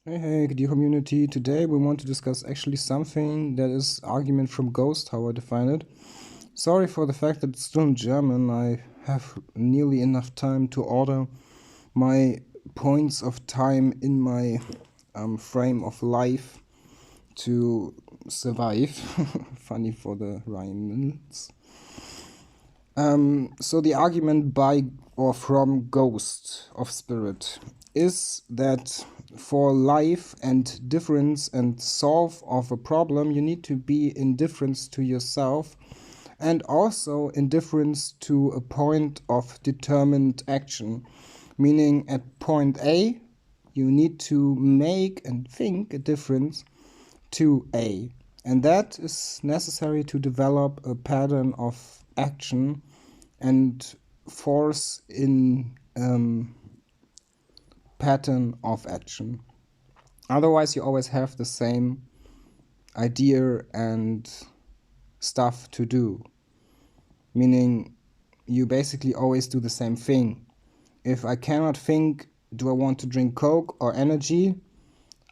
Hey, dear community. Today we want to discuss actually something that is argument from ghost, how I define it. Sorry for the fact that it's still in German. I have nearly enough time to order my points of time in my frame of life to survive. Funny for the rhymes. So the argument by or from ghost of spirit is that for life and difference and solve of a problem, you need to be indifference to yourself and also indifference to a point of determined action. Meaning at point A, you need to make and think a difference to A. And that is necessary to develop a pattern of action and force in pattern of action. Otherwise, you always have the same idea and stuff to do. Meaning, you basically always do the same thing. If I cannot think, do I want to drink Coke or energy?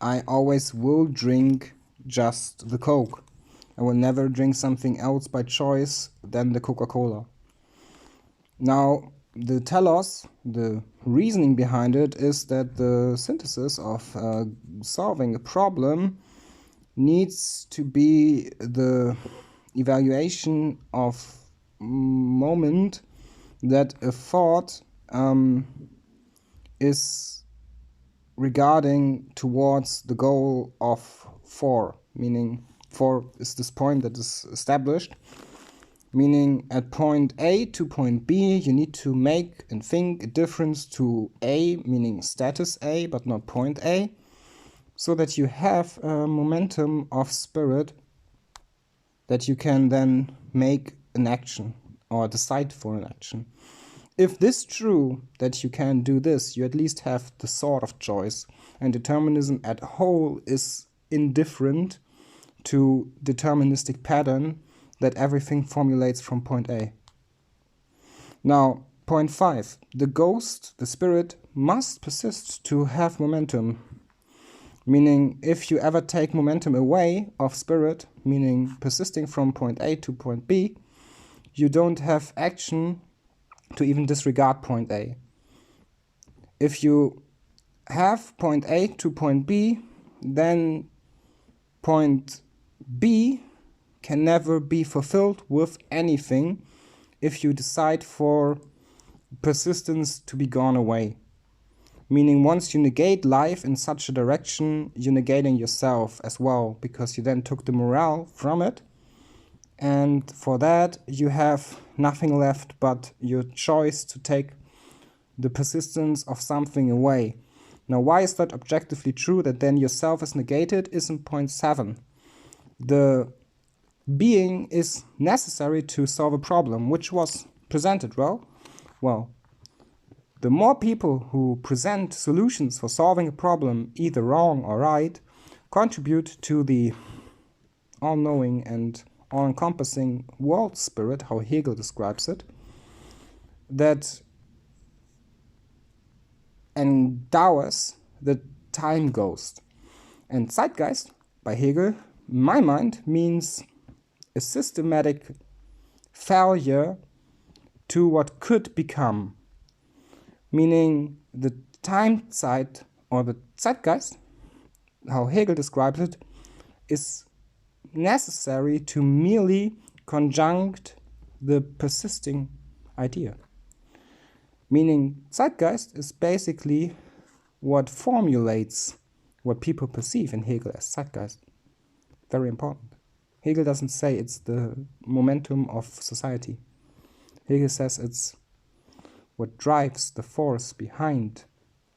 I always will drink just the Coke. I will never drink something else by choice than the Coca-Cola. Now, the telos, the reasoning behind it, is that the synthesis of solving a problem needs to be the evaluation of moment that a thought is regarding towards the goal of 4, meaning 4 is this point that is established. Meaning at point A to point B, you need to make and think a difference to A, meaning status A, but not point A, so that you have a momentum of spirit that you can then make an action or decide for an action. If this is true, that you can do this, you at least have the sort of choice, and determinism at whole is indifferent to deterministic pattern that everything formulates from point A. Now, point 5. The ghost, the spirit, must persist to have momentum. Meaning, if you ever take momentum away of spirit, meaning persisting from point A to point B, you don't have action to even disregard point A. If you have point A to point B, then point B can never be fulfilled with anything if you decide for persistence to be gone away. Meaning once you negate life in such a direction, you're negating yourself as well, because you then took the morale from it, and for that you have nothing left but your choice to take the persistence of something away. Now, why is that objectively true that then yourself is negated is in point 7. The being is necessary to solve a problem, which was presented well. The more people who present solutions for solving a problem, either wrong or right, contribute to the all-knowing and all-encompassing world spirit, how Hegel describes it, that endows the time ghost. And Zeitgeist, by Hegel, in my mind, means a systematic failure to what could become. Meaning the time Zeit or the Zeitgeist, how Hegel describes it, is necessary to merely conjunct the persisting idea. Meaning Zeitgeist is basically what formulates what people perceive in Hegel as Zeitgeist. Very important. Hegel doesn't say it's the momentum of society. Hegel says it's what drives the force behind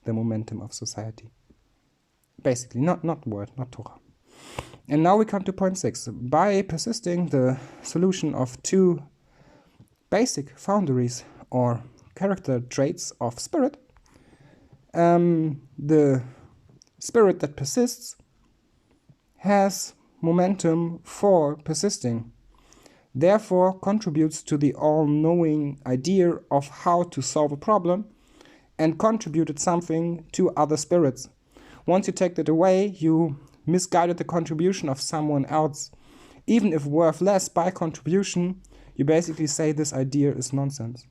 the momentum of society. Basically, not word, not Torah. And now we come to point 6. By persisting the solution of 2 basic boundaries or character traits of spirit, the spirit that persists has momentum for persisting, therefore contributes to the all-knowing idea of how to solve a problem, and contributed something to other spirits, Once you take that away, you misguided the contribution of someone else. Even if worth less by contribution, you basically say this idea is nonsense.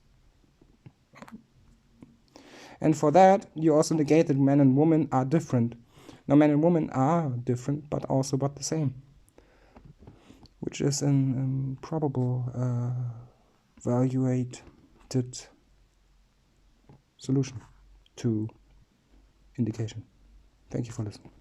And for that, you also negate that men and women are different. Now, men and women are different, but also but the same, which is an improbable evaluated solution to indication. Thank you for listening.